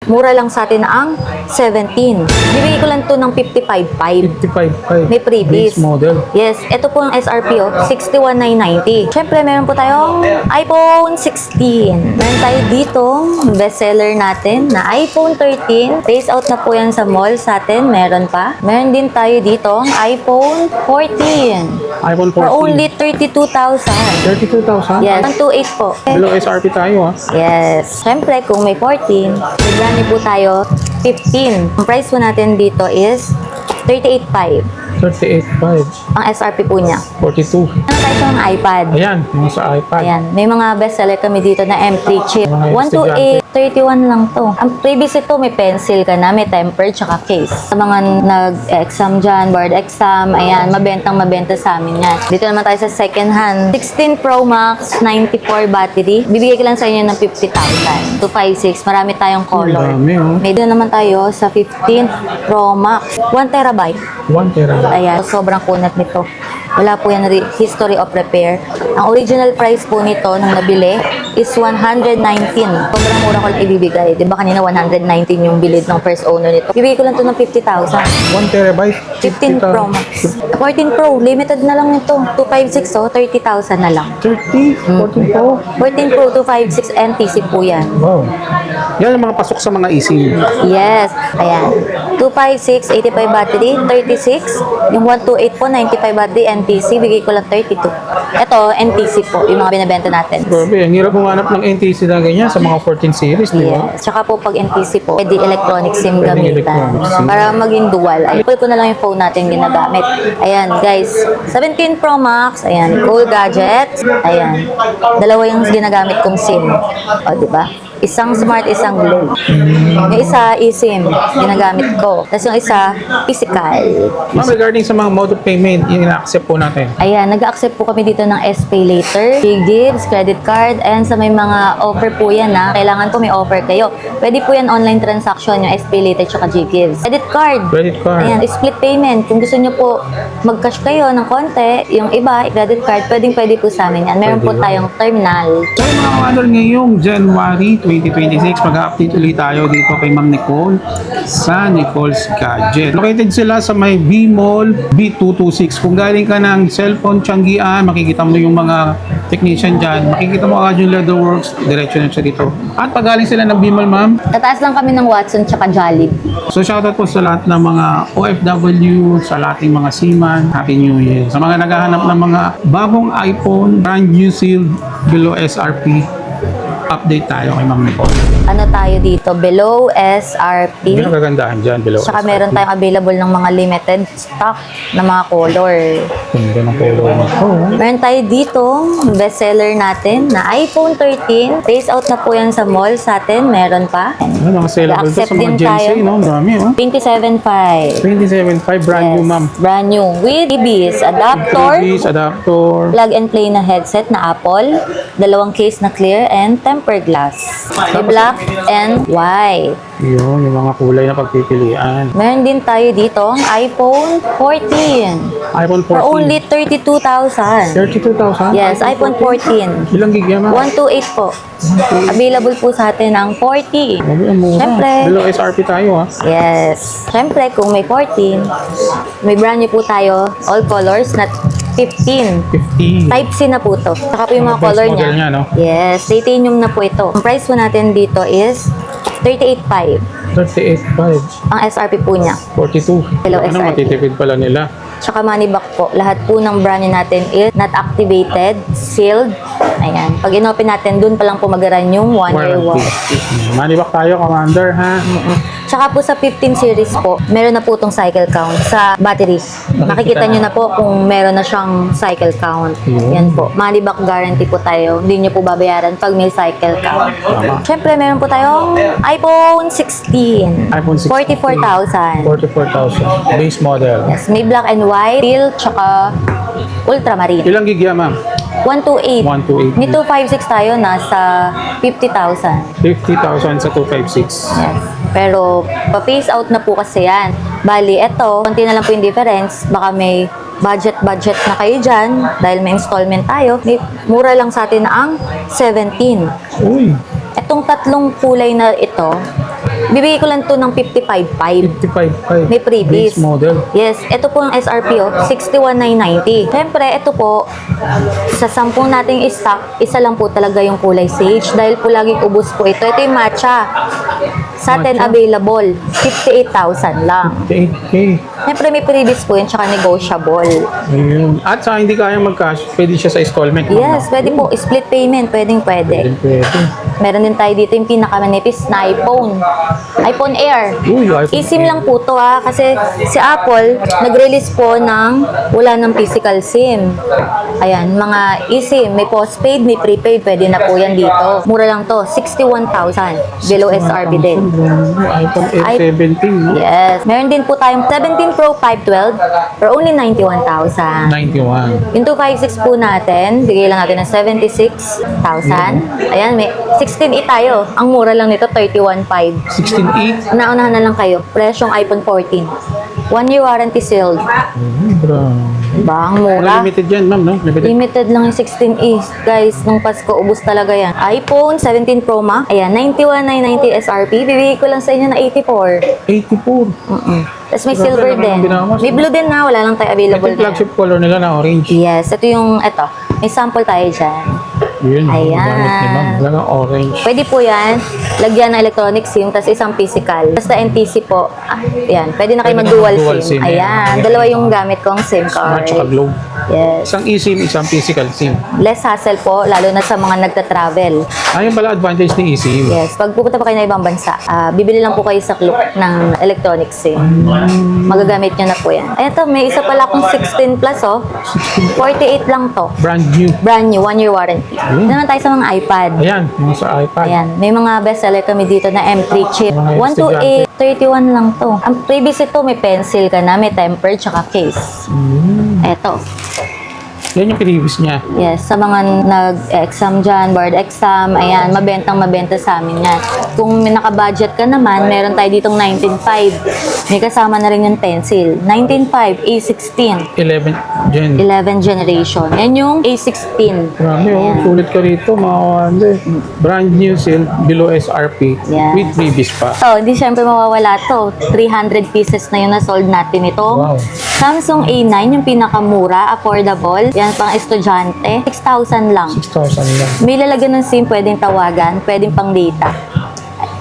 mura lang sa atin ang 17. Bibigay ko lang to ng 55.5. 55.5. May freebies. Base model. Yes, ito po ang SRP 61,990. Syempre, meron po tayong iPhone 16. Meron tayo dito, bestseller natin na iPhone 13. Phase out na po yan sa mall sa atin. Meron pa. Meron din tayo dito ang iPhone 14. iPhone 14. For only 32,000. 32,000? Yes, 128 po. Below SRP tayo Yes. Syempre, kung may 14, may brand new po tayo, 15. Ang price po natin dito is 38.5. 38.5. Ang SRP po niya. 42. Ano tayo sa mga iPad? Ayan, yung sa iPad. Ayan, may mga bestseller kami dito na M3 chip. Mga 128, 31 lang to. Ang previous ito, may pencil ka na, may tempered, tsaka case. Sa mga nag-exam dyan, board exam, ayan, mabenta sa amin yan. Dito naman tayo sa second hand. 16 Pro Max, 94 battery. Bibigay ko lang sa inyo ng 50,000. 256, marami tayong color. Dami, oh. May dito naman tayo sa 15 Pro Max, 1 terabyte. 1 terabyte. Ayan, sobrang kunat nito. Wala po yan history of repair. Ang original price po nito nung nabili is 119. Sobrang mura ko lang ibibigay. Di ba kanina 119 yung bilid ng first owner nito. Bibigay ko lang to ng 50,000. 1 terabyte. 15 Pro Max. 14 Pro, limited na lang nito. 256 oh, 30,000 na lang. 30? 14 Pro? 14 Pro, 256 NTC po yan. Wow. Yan ang mga pasok sa mga easy. Yes. Ayan. 256, 85 battery, 36. Yung 128 po, 95 battery, NTC. Bigay ko lang 32. Ito, NTC po, yung mga binibenta natin. Grabe, ang hirap humanap ng NTC na ganyan sa mga 14 series, di ba? Yes. Tsaka po pag NTC po, pwede electronic SIM Pwede gamitan. electronic SIM. Para maging dual. Ay, pull ko na lang yung phone natin ginagamit. Ayan, guys. 17 Pro Max. Ayan, cool gadget. Ayan. Dalawa yung ginagamit kong SIM. O, diba? Isang smart, isang glow. Yung isa, eSIM, ginagamit ko. Tapos yung isa, physical. Ma'am, regarding sa mga mode of payment, yung ina-accept po natin. Ayan, nag-accept po kami dito ng SPay Later, gigs, credit card, and sa may mga offer po yan na kailangan po may offer kayo. Pwede po yan online transaction, yung SPay Later tsaka Ggives. Credit card. Credit card. Ayan, split payment. Kung gusto nyo po mag-cash kayo ng konti, yung iba, credit card, pwede po sa amin yan. Meron po Pwede tayong terminal. So mga kamador, ngayong January 2026, mag-update ulit tayo dito kay Ma'am Nicole sa Nicole's Gadget. Located sila sa may B-Mall B226. Kung galing ka ng cellphone Tianggian, makikita mo yung mga technician dyan. Makikita mo agad yung Leatherworks, diretso na siya dito. At pag galing sila ng B-Mall, ma'am, Tataas lang kami ng Watson tsaka Jollibee. so shoutout po sa lahat ng mga OFW, sa lahat ng mga seaman, Happy New Year. Sa mga naghahanap ng mga bagong iPhone, brand new sealed, below SRP, update tayo kay Ma'am Nicole. Ano tayo dito? Below SRP. Yung kagandahan dyan, below Tsaka SRP. meron tayong available ng mga limited stock na mga color. Ganda ng color mo. Meron tayo dito, bestseller natin na iPhone 13. Phase out na po yan sa mall sa atin. Meron pa. Ano, mga sellable to Accept sa mga din Gen Z, tayo. no? Ang dami, oh. 27.5. 27.5 brand new, ma'am. Brand new. With EBs, adapter, 3Ds, adapter. plug and play na headset na Apple, dalawang case na clear, and tempered glass. May black and white. Yun, yung mga kulay na pagpipilian. Meron din tayo dito ang iPhone 14. iPhone 14. For only 32,000. 32,000? Yes, iPhone 14. Ilang gig yan, ma'am? 128 po. Available po sa atin ang 40. Grabe, ang mura. Siyempre. Below SRP tayo, ha? Yes. Siyempre, kung may 14, may brand new po tayo, all colors na 15. 50. Type C na po to. Saka po yung mga Best color model niya. niya, no? Yes, titanium na po ito. Ang price po natin dito is 38.5. 38.5. Ang SRP po niya. 42. Below Ano, SRP. matitipid pala nila. Tsaka money back po. Lahat po ng brand new natin is not activated, sealed. Ayan. Pag inopen natin, dun pa lang po mag-run yung 1-year warranty. Money back tayo, Commander, ha? Tsaka po sa 15 series po, meron na po itong cycle count sa battery. Makikita nyo na po kung meron na siyang cycle count. Yun. Yan po. Money back guarantee po tayo. Hindi nyo po babayaran pag may cycle count. Tama. Siyempre, meron po tayong iPhone 16. iPhone 16. 44,000. 44,000. Base model. Yes, may black and white, teal, tsaka ultramarine. Ilang gig yan, ma'am? 128. 128. May 256 tayo, nasa 50,000. 50,000 sa 256. Yes. Pero, pa-phase out na po kasi yan. Bali, eto, konti na lang po yung difference. Baka may budget na kayo dyan. Dahil may installment tayo. May mura lang sa atin ang 17. Uy. Etong tatlong kulay na ito, Bibigay ko lang to ng 55.5. 55.5. May freebies. Base model. Yes, ito po ang SRP, 61,990. Siyempre, ito po, sa 10 nating stock, isa lang po talaga yung kulay sage. Dahil po laging ubos po ito. Ito yung matcha. Sa atin, Matcha? available. 58,000 lang. 58K. Siyempre, may freebies po yun, tsaka negotiable. Ayun. At sa hindi kayang mag-cash, pwede siya sa installment. Yes, pwede po. Split payment, pwede. Pwede. Meron din tayo dito yung pinakamanipis na iPhone. iPhone Air. Uy, iPhone eSIM Air. lang po to ha, kasi si Apple, nag-release po ng wala ng physical SIM. Ayan, mga eSIM, may postpaid, may prepaid, pwede na po yan dito. Mura lang to, 61,000. Below SRP din. iPhone Air 17, no? Yes. Meron din po tayong 17 Pro 512 for only 91,000. 91. Yung 256 po natin, bigay lang natin ng 76,000. Ayan, may 16E tayo. Ang mura lang nito, 31,500. 16.8. Naunahan na lang kayo. Presyong iPhone 14. 1 year warranty sealed. Bro. Diba? Ang mura. Limited yan, ma'am, no? Limited. Limited lang yung 16E. Guys, nung Pasko, ubus talaga yan. iPhone 17 Pro Max. Ayan, 91,990 SRP. Bibigay ko lang sa inyo na 84. 84. Tapos may Grabe silver naman din. ang binawas. May blue din na. Wala lang tayo Ito available yung na. flagship color nila na orange. Yes, ito yung, ito. May sample tayo dyan. Yun. Ayan. Gamit ni ma'am. Talagang orange. Pwede po yan, lagyan ng electronic SIM, tapos isang physical. Basta NTC po. Ayan, pwede na kayo Pwede mag-dual na mag-dual SIM. SIM. Ayan, dalawa yung gamit kong SIM Smart card. tsaka globe. Yes. Isang eSIM, isang physical SIM. Less hassle po, lalo na sa mga nagta-travel. Ayun pala advantage ni eSIM. Yes, pag pupunta pa kayo na ibang bansa, bibili lang po kayo sa Klook ng electronic SIM. Magagamit nyo na po yan. Eto, may isa pala akong 16 plus, oh. 48 lang to. Brand new. Brand new, 1 year warranty. Ito naman tayo sa mga iPad. Ayan, yung sa iPad. Ayan, may mga bestseller kami dito na M3 chip. Mga 128, 31 lang to. Ang previous ito, may pencil ka na, may temper, tsaka case. Eto. Yan yung previous niya. Yes, sa mga nag-exam dyan, board exam, ayan, mabenta sa amin yan. Kung may naka-budget ka naman, meron tayo ditong 19.5. May kasama na rin yung pencil. 19.5, A16, 11 gen. 11 generation. Yan yung A16. Grabe, oh. Ayan. Sulit ka rito, mga kawande. Brand new sale, below SRP. Yes. With freebies pa. So, hindi syempre mawawala to. 300 pieces na yun na sold natin ito. Wow. Samsung A9, yung pinakamura, affordable. Yan pang estudyante. 6,000 lang. 6,000 lang. May lalagyan ng SIM, pwedeng tawagan, pwedeng pang data.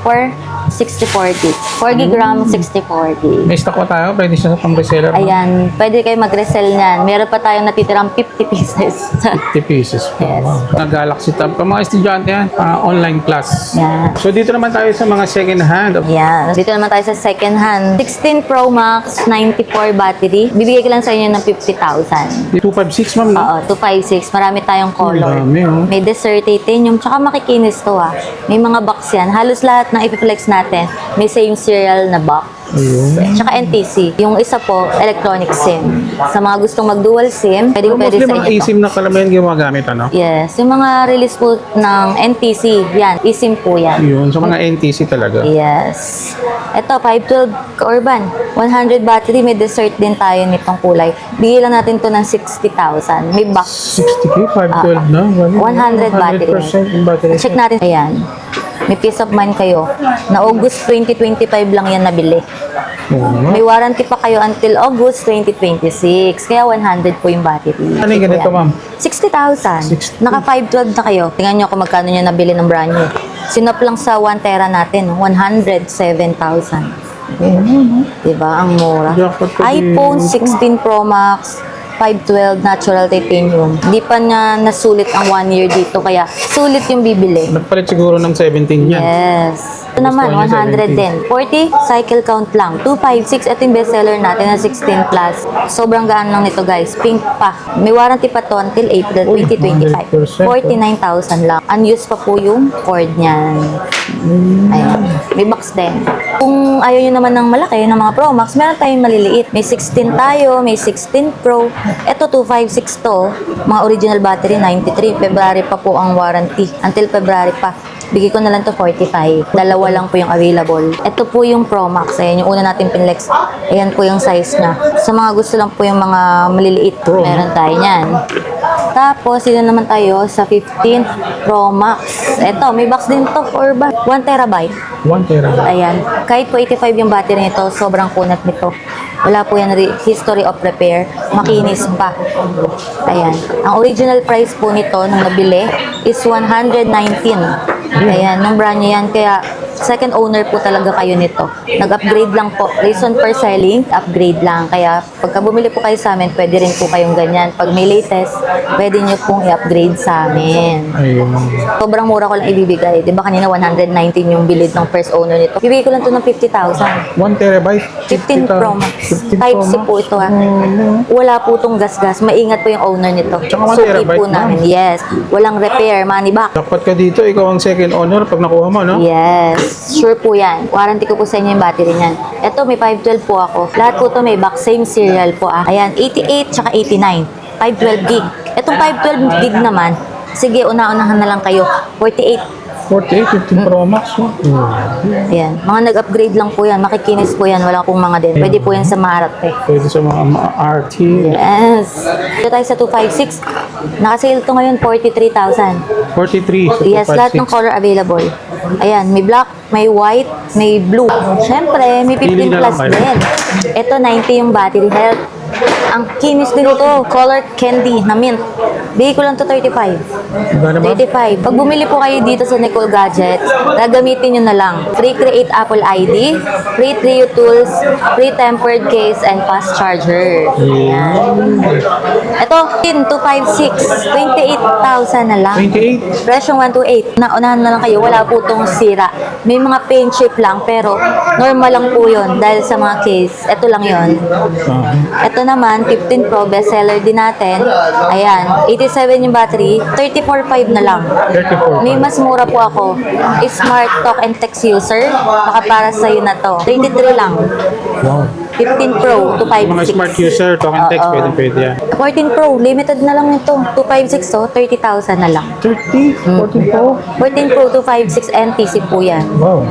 For 64 gig. 4 gig RAM, 64 gig. May stock pa tayo, pwede siya sa pang-reseller. Ayan, pwede kayo mag-resell niyan. Meron pa tayong natitirang 50 pieces. 50 pieces pa. Yes. Wow. Mga Galaxy Tab. Pag mga estudyante yan, online class. Yan. So dito naman tayo sa mga second hand. Yan. Dito naman tayo sa second hand. 16 Pro Max, 94 battery. Bibigay ko lang sa inyo ng 50,000. 256, ma'am, no? Oo, 256. Marami tayong color. Dami, oh. May Desert Titanium, tsaka makikinis to ah. May mga box yan. Halos lahat ng ipiflex natin, may same serial na box. Ayun. Tsaka NTC. Yung isa po, electronic SIM. Sa mga gustong mag-dual SIM, Pero pwede mostly sa mga inyo to. eSIM na kalamayan gumagamit, ano? Yes. Yung mga release po ng NTC, yan. eSIM po yan. Yun, sa mga NTC talaga. Yes. Ito, 512 Urban. 100 battery. May dessert din tayo nitong kulay. Bigyan lang natin to ng 60,000. May box. 60K, 512 na. 100 battery. 100% yung battery. Check natin. Ayan. May peace of mind kayo. Na August 2025 lang yan nabili. Oo. May warranty pa kayo until August 2026. Kaya 100 po yung battery. Ano yung ganito, ma'am? 60,000. Naka 512 na kayo. Tingnan nyo kung magkano nyo nabili ng brand new. Sinop lang sa 1 tera natin, 107,000. Diba? Ang mura. Jackpot ka din. iPhone 16 Pro Max, 512 natural titanium. Hindi pa niya nasulit ang 1 year dito, kaya sulit yung bibili. Nagpalit siguro ng 17 yan. Yes. Ito naman, Gusto niya 100 din. 40, cycle count lang. 256, ito yung bestseller natin na 16 plus. Sobrang gaan lang nito guys. Pink pa. May warranty pa to until April Uy, 2025. 100%. 49,000 lang. Unused pa po yung cord niyan. Ayan. May box din. Kung ayaw nyo naman ng malaki, ng mga Pro Max, meron tayong maliliit. May 16 tayo, may 16 Pro. Ito, 256 to. Mga original battery, 93. February pa po ang warranty. Until February pa. Bigay ko na lang to 45. Dalawa lang po yung available. Ito po yung Pro Max. Ayan, yung una natin pinlex. Ayan po yung size niya. Sa mga gusto lang po yung mga maliliit, meron tayo niyan. Tapos, dito naman tayo sa 15 Pro Max. Ito, may box din to for 1 terabyte. 1 terabyte. Ayan. Kahit po 85 yung battery nito, sobrang kunat nito. Wala po yan history of repair. Makinis pa. Ayan. Ang original price po nito nung nabili is 119. Ayan. Nung brand niya yan. Kaya second owner po talaga kayo nito. Nag-upgrade lang po. Reason for selling, upgrade lang. Kaya pagka bumili po kayo sa amin, pwede rin po kayong ganyan. Pag may latest, pwede nyo pong i-upgrade sa amin. Ayun. Sobrang mura ko lang ibibigay. Di ba kanina 119 yung bilid ng first owner nito. Bibigay ko lang to ng 50,000. 1 terabyte? 15 Pro Max. 15 Type C Pro Max. po ito ha. Wala po itong gas-gas. Maingat po yung owner nito. Tsaka 1 Suki terabyte po na. namin. Yes. Walang repair, money back. Dapat ka dito, ikaw ang second owner pag nakuha mo, no? Yes. Sure po yan. Warranty ko po sa inyo yung battery niyan. Ito, may 512 po ako. Lahat po ito may box. Same serial po ah. Ayan, 88 tsaka 89. 512 gig. Itong 512 gig naman, sige, una-unahan na lang kayo. 48. 48, 15 Pro Max, no? Ayan. Mga nag-upgrade lang po yan. Makikinis po yan. Wala pong mga din. Pwede po yan sa Marat eh. Pwede sa mga RT. Yes. Dito tayo sa 256. Naka-sale to ngayon 43,000. 43. So Yes, lahat ng color available. Ayan, may black, may white, may blue. Siyempre, may 15 Pili na plus lang kayo. din. Ito, 90 yung battery health. Ang kinis din ito, color candy na mint. Bigay ko lang to 35. Gano'n ba? 35. Pag bumili po kayo dito sa Nicole Gadgets, gagamitin nyo na lang. Free Create Apple ID, free Trio Tools, free tempered case, and fast charger. Ayan. Ito, 256. 28,000 na lang. 28. Presyong 128. Naunahan na lang kayo, wala po itong sira. May mga paint chip lang, pero normal lang po yun dahil sa mga case. Ito lang yon. Ito naman, 15 Pro, bestseller din natin. Ayan, 87 yung battery, 34.5 na lang. 34. May mas mura po ako. Smart Talk and Text user. Baka para sa'yo na to. 23 lang. Wow. 15 Pro, Mga 256. smart user, talk and text, Oo. pwede yan. 14 Pro, limited na lang nito. 256 to, 30,000 na lang. 30, 40 Pro. 14 Pro, 256 NTC po yan. Wow.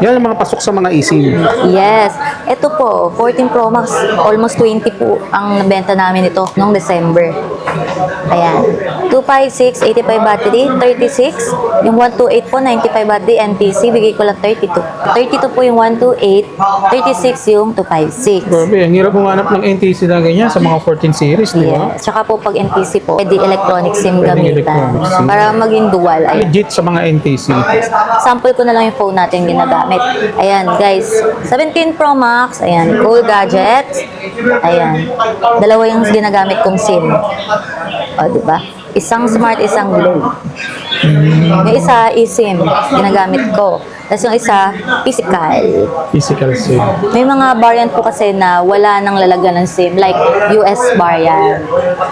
Yan ang mga pasok sa mga eSIM. Yes. Ito po, 14 Pro Max, almost 20 po ang nabenta namin ito noong December. Ayan. 256, 85 battery, 36. Yung 128 po, 95 battery, NTC, bigay ko lang 32. 32 po yung 128, 36 yung 256. Grabe, ang hirap humanap ng NTC na ganyan sa mga 14 series, di ba? Yes. Tsaka po pag NTC po, pwede electronic SIM Pwedeng gamitan. electronic SIM. Para maging dual. Ayan. Legit sa mga NTC. Sample ko na lang yung phone natin ginagamit. Ayan, guys. 17 Pro Max. Ayan, Cool Gadgets. Ayan. Dalawa yung ginagamit kong SIM. O, diba? Isang smart, isang glow. Yung isa, eSIM. Ginagamit ko. Tapos yung isa, physical. Physical SIM. May mga variant po kasi na wala nang lalagyan ng SIM, like US variant.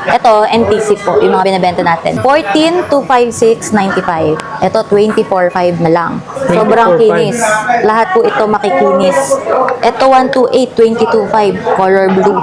Ito, NTC po, yung mga binibenta natin. 14, 256, 95. Ito, 24.5 na lang. Sobrang 24.5. kinis. Lahat po ito makikinis. Ito, 128, 22.5, color blue.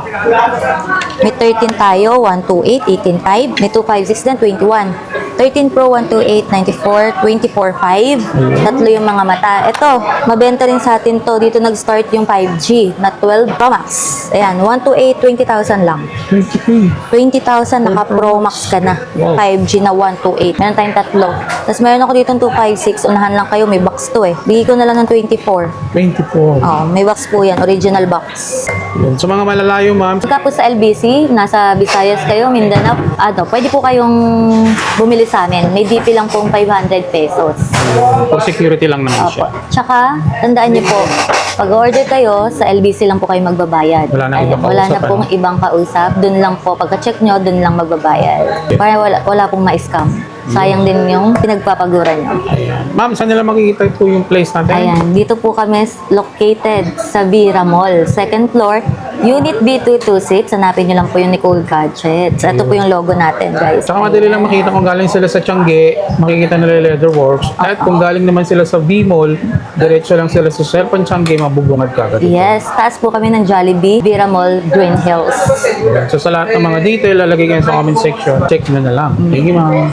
May 13 tayo, 128, 18.5. May 256 din, 21. 13 Pro, 128, 94, 24.5. Tatlo yung mga mata. Ito, mabenta rin sa atin to. Dito nag-start yung 5G na 12 Pro Max. Ayan, 128, 20,000 lang. 23. 20,000, naka Pro Max ka na. Wow. 5G na 128. Meron tayong tatlo. Tapos meron ako dito 256. Unahan lang kayo, may box to eh. Bigay ko na lang ng 24. 24. Oh, may box po yan. Original box. Yan. Sa mga malalayo, ma'am, Pagka po sa LBC, nasa Visayas kayo, Mindanao, pwede po kayong bumili sa amin. May DP lang pong 500 pesos. for security lang naman siya. Opo. Tsaka, tandaan niyo po, pag-order kayo, sa LBC lang po kayo magbabayad. Wala na ibang Wala na kausap, pong ibang kausap. Doon lang po, pagka-check nyo, doon lang magbabayad. Para wala pong ma-scam. Sayang din yung pinagpapaguran nyo. Ayan. Ma'am, saan nila makikita po yung place natin? Ayan, dito po kami located sa Vira Mall, second floor, Unit B226. Hanapin nyo lang po yung Nicole Gadgets. Ito po yung logo natin, guys. Saka madali lang makita kung galing sila sa Tiangge, makikita nila Leatherworks. At kung galing naman sila sa V-Mall, diretso lang sila sa Serpent Tiangge, mabubungad ka agad. Yes, taas po kami ng Jollibee, Vira Mall, Green Hills. So sa lahat ng mga detail, lalagay kayo sa comment section. Check nyo na lang. Thank you, ma'am.